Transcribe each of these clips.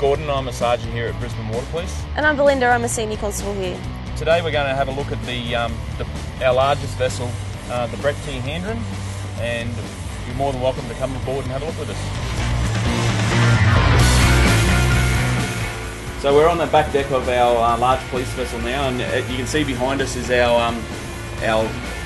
Gordon, I'm a sergeant here at Brisbane Water Police. And I'm Belinda, I'm a senior constable here. Today we're going to have a look at our largest vessel, the Handran, and you're more than welcome to come aboard and have a look with us. So we're on the back deck of our large police vessel now, and you can see behind us is our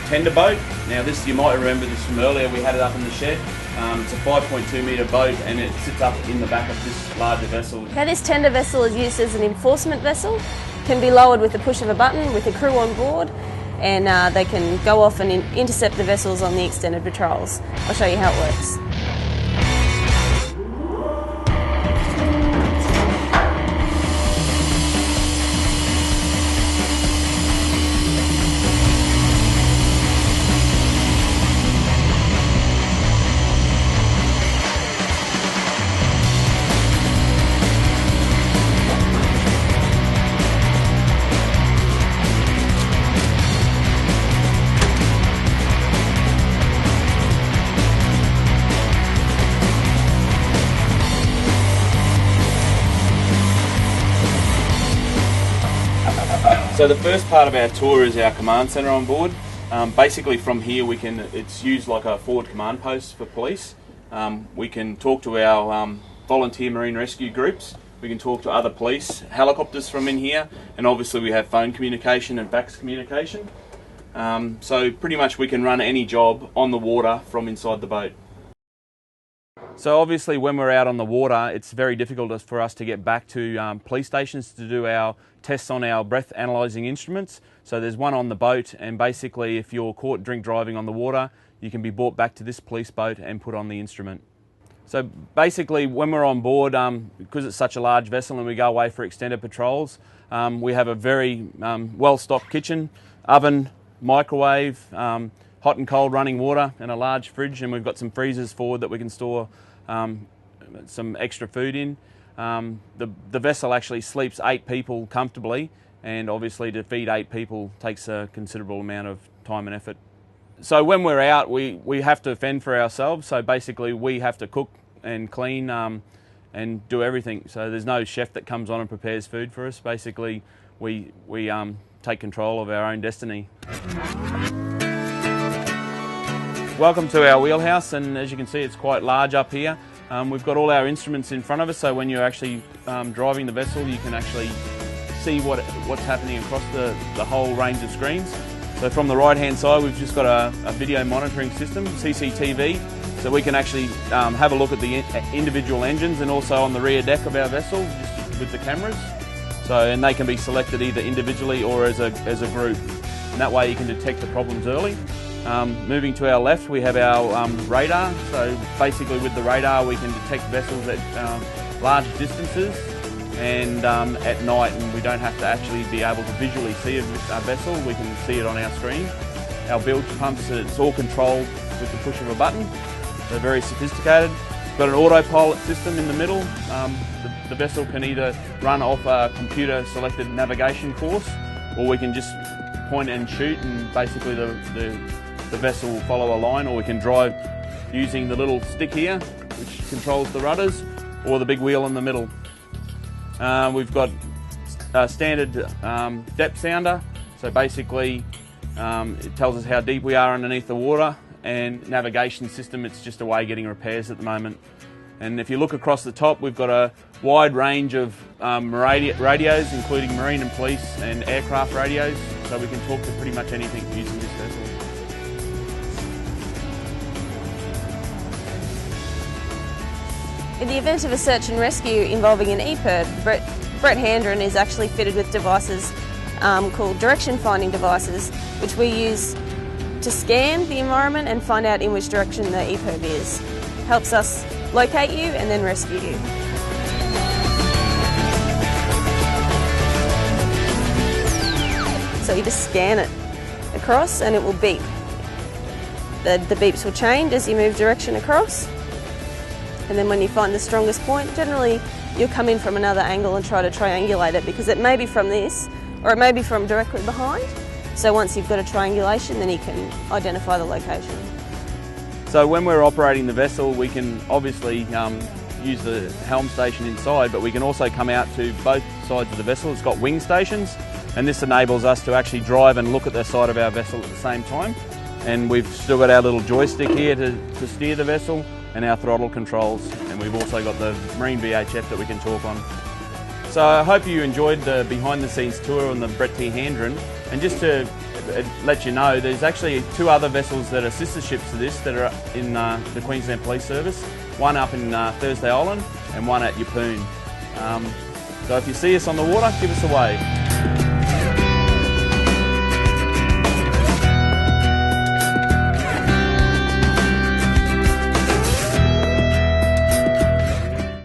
tender boat. Now this, you might remember this from earlier, we had it up in the shed. It's a 5.2 metre boat and it sits up in the back of this larger vessel. Okay, this tender vessel is used as an enforcement vessel. It can be lowered with the push of a button with a crew on board, and they can go off and intercept the vessels on the extended patrols. I'll show you how it works. So the first part of our tour is our command centre on board. Basically from here it's used like a forward command post for police. We can talk to our volunteer marine rescue groups, we can talk to other police, helicopters from in here, and obviously we have phone communication and fax communication. So pretty much we can run any job on the water from inside the boat. So obviously when we're out on the water, it's very difficult for us to get back to police stations to do our tests on our breath analysing instruments. So there's one on the boat, and basically if you're caught drink driving on the water, you can be brought back to this police boat and put on the instrument. So basically when we're on board, because it's such a large vessel and we go away for extended patrols, we have a very well-stocked kitchen, oven, microwave, hot and cold running water, and a large fridge, and we've got some freezers forward that we can store some extra food in. The vessel actually sleeps 8 people comfortably, and obviously to feed 8 people takes a considerable amount of time and effort. So when we're out, we have to fend for ourselves, so basically we have to cook and clean and do everything. So there's no chef that comes on and prepares food for us. Basically we take control of our own destiny. Welcome to our wheelhouse, and as you can see it's quite large up here. We've got all our instruments in front of us, so when you're actually driving the vessel you can actually see what's happening across the whole range of screens. So from the right hand side we've just got a video monitoring system, CCTV, so we can actually have a look at the individual engines, and also on the rear deck of our vessel just with the cameras. And they can be selected either individually or as a group, and that way you can detect the problems early. Moving to our left we have our radar, so basically with the radar we can detect vessels at large distances and at night, and we don't have to actually be able to visually see a vessel, we can see it on our screen. Our bilge pumps, it's all controlled with the push of a button, they're very sophisticated. We've got an autopilot system in the middle. The vessel can either run off a computer selected navigation course, or we can just point and shoot, and basically the vessel will follow a line, or we can drive using the little stick here which controls the rudders, or the big wheel in the middle. We've got a standard depth sounder, so basically it tells us how deep we are underneath the water, and navigation system, it's just a way of getting repairs at the moment. And if you look across the top, we've got a wide range of radios, including marine and police and aircraft radios, so we can talk to pretty much anything using this vessel. In the event of a search and rescue involving an EPIRB, Handran is actually fitted with devices called direction finding devices, which we use to scan the environment and find out in which direction the EPIRB is. Helps us locate you and then rescue you. So you just scan it across and it will beep. The beeps will change as you move direction across. And then when you find the strongest point, generally you'll come in from another angle and try to triangulate it, because it may be from this or it may be from directly behind. So once you've got a triangulation, then you can identify the location. So when we're operating the vessel, we can obviously use the helm station inside, but we can also come out to both sides of the vessel. It's got wing stations, and this enables us to actually drive and look at the side of our vessel at the same time. And we've still got our little joystick here to steer the vessel, and our throttle controls, and we've also got the marine VHF that we can talk on. So I hope you enjoyed the behind the scenes tour on the Brett T. Handran, and just to let you know, there's actually 2 other vessels that are sister ships to this that are in the Queensland Police Service, one up in Thursday Island and one at Yeppoon. So if you see us on the water, give us a wave.